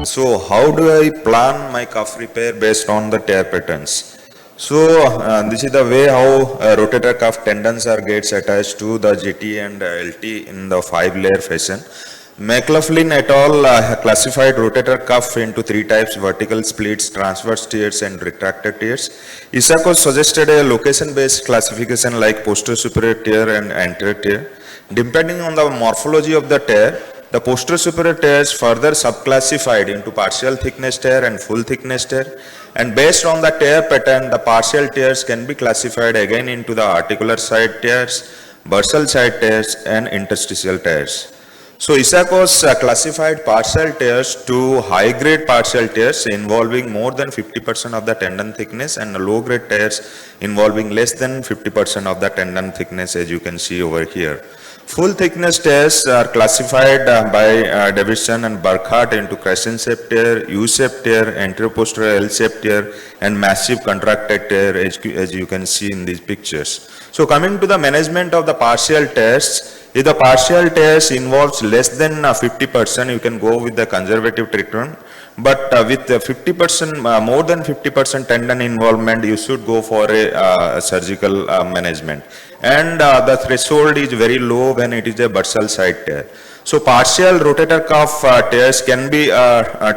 So how do I plan my cuff repair based on the tear patterns? So this is the way how rotator cuff tendons are gets attached to the GT and LT in the 5-layer fashion. McLaughlin et al. Classified rotator cuff into 3 types: vertical splits, transverse tears, and retracted tears. Isakos suggested a location-based classification like posterior superior tear and anterior tear. Depending on the morphology of the tear, the posterior superior tears further subclassified into partial thickness tear and full thickness tear, and based on the tear pattern, the partial tears can be classified again into the articular side tears, bursal side tears, and interstitial tears. So Isakos classified partial tears to high-grade partial tears involving more than 50% of the tendon thickness and low-grade tears involving less than 50% of the tendon thickness, as you can see over here. Full thickness tears are classified by Davidson and Burkhardt into crescent-shaped tear, U-shaped tear, anteroposterior L-shaped tear, and massive contracted tear, as you can see in these pictures. So coming to the management of the partial tears, if the partial tears involves less than 50%, you can go with the conservative treatment. But with 50%, more than 50% tendon involvement, you should go for a surgical management. And the threshold is very low when it is a bursal side tear. So partial rotator cuff tears can be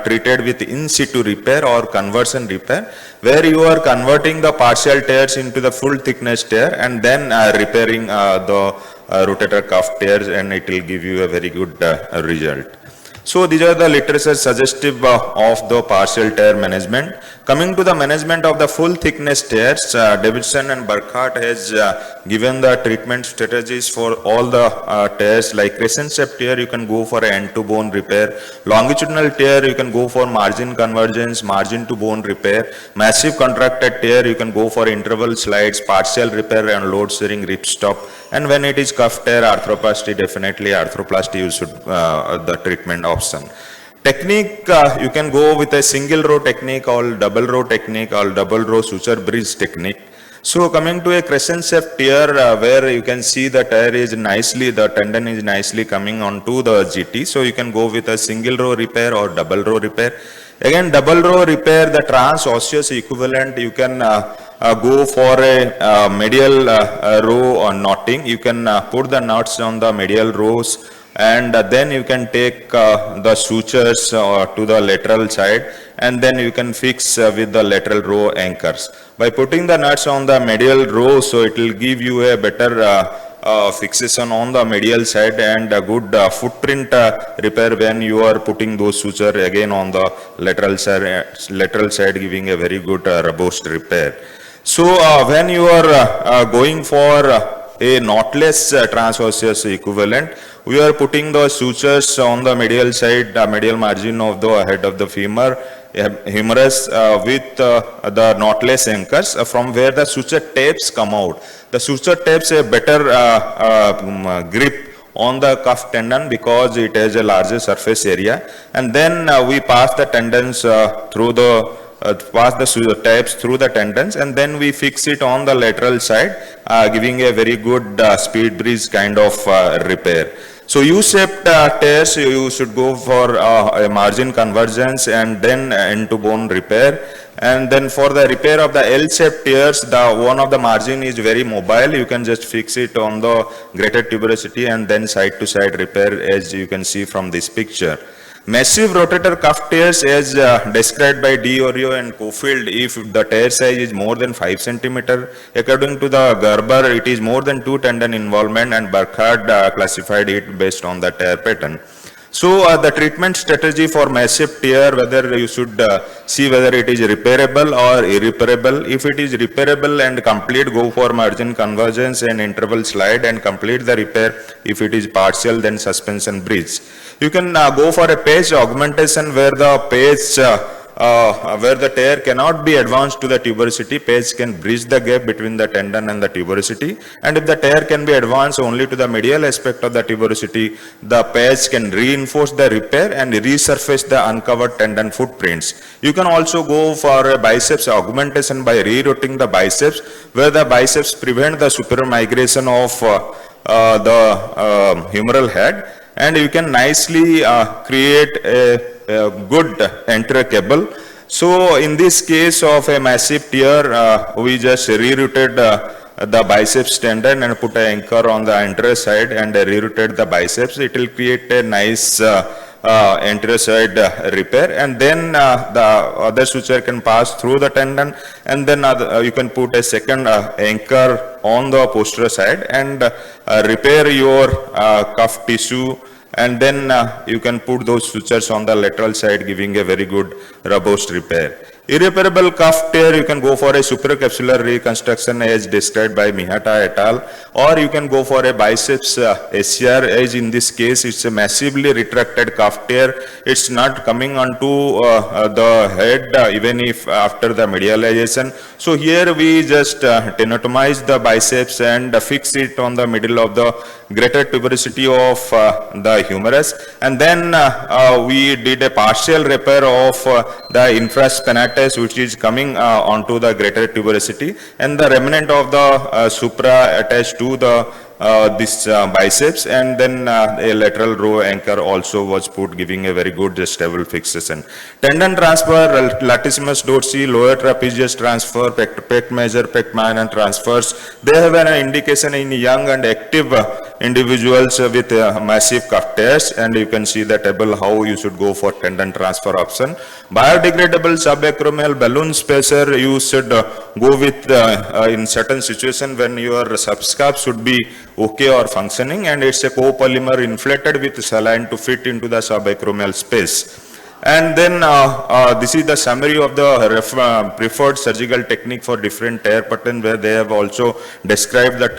treated with in situ repair or conversion repair, where you are converting the partial tears into the full thickness tear and then repairing the rotator cuff tears, and it will give you a very good result. So these are the literature suggestive of the partial tear management. Coming to the management of the full thickness tears, Davidson and Burkhardt has given the treatment strategies for all the tears. Like crescent-shaped tear, you can go for an end-to-bone repair. Longitudinal tear, you can go for margin convergence, margin-to-bone repair. Massive contracted tear, you can go for interval slides, partial repair, and load-sharing ripstop. And when it is cuff tear, arthroplasty, definitely arthroplasty you should the treatment option. Technique, you can go with a single row technique or double row technique or double row suture bridge technique. So coming to a crescent shaped tear where you can see the tear is nicely, the tendon is nicely coming onto the GT. So you can go with a single row repair or double row repair. Again, double row repair, the transosseous equivalent, you can go for a medial row or knotting. You can put the knots on the medial rows, and then you can take the sutures to the lateral side, and then you can fix with the lateral row anchors. By putting the nuts on the medial row, so it will give you a better fixation on the medial side and a good footprint repair when you are putting those sutures again on the lateral side, giving a very good robust repair. So when you are going for a knotless transosseous equivalent, we are putting the sutures on the medial side, medial margin of the head of the humerus with the knotless anchors from where the suture tapes come out. The suture tapes a better grip on the cuff tendon because it has a larger surface area, and then we pass the tendons through the pass the tapes through the tendons, and then we fix it on the lateral side, giving a very good speed bridge kind of repair. So U-shaped tears, you should go for a margin convergence and then end-to-bone repair. And then for the repair of the L-shaped tears, the one of the margin is very mobile. You can just fix it on the greater tuberosity and then side-to-side repair, as you can see from this picture. Massive rotator cuff tears, as described by D'Orio and Cofield, if the tear size is more than 5 centimeter, according to the Gerber, it is more than 2 tendon involvement, and Burkhardt classified it based on the tear pattern. So the treatment strategy for massive tear, whether you should see whether it is repairable or irreparable. If it is repairable and complete, go for margin convergence and interval slide and complete the repair. If it is partial, then suspension bridge. You can go for a page augmentation where the page where the tear cannot be advanced to the tuberosity, page can bridge the gap between the tendon and the tuberosity. And if the tear can be advanced only to the medial aspect of the tuberosity, the page can reinforce the repair and resurface the uncovered tendon footprints. You can also go for a biceps augmentation by rerouting the biceps, where the biceps prevent the superior migration of the humeral head, and you can nicely create a good anterior cable. So in this case of a massive tear, we just rerouted the biceps tendon and put an anchor on the anterior side and rerouted the biceps. It will create a nice anterior side repair, and then the other suture can pass through the tendon, and then you can put a second anchor on the posterior side and repair your cuff tissue, and then you can put those sutures on the lateral side, giving a very good robust repair. Irreparable cuff tear, you can go for a supracapsular reconstruction as described by Mihata et al. Or you can go for a biceps SCR, as in this case it's a massively retracted cuff tear. It's not coming onto the head even if after the medialization. So here we just tenotomize the biceps and fix it on the middle of the greater tuberosity of the humerus, and then we did a partial repair of the infraspinatus which is coming onto the greater tuberosity, and the remnant of the supra attached to the this biceps, and then a lateral row anchor also was put, giving a very good stable fixation. Tendon transfer, latissimus dorsi, lower trapezius transfer, pec major, pec minor transfers. They have an indication in young and active individuals with massive cuff tears, and you can see the table how you should go for tendon transfer option. Biodegradable subacromial balloon spacer, you should go with in certain situation when your subscarp should be okay or functioning, and it's a copolymer inflated with saline to fit into the subacromial space. And then this is the summary of the preferred surgical technique for different tear pattern, where they have also described that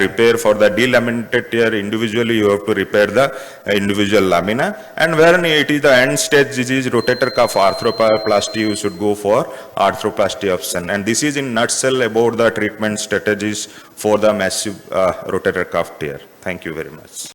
repair for the delaminated tear. Individually you have to repair the individual lamina, and when it is the end stage disease, rotator cuff arthroplasty, you should go for arthroplasty option. And this is in nutshell about the treatment strategies for the massive rotator cuff tear. Thank you very much.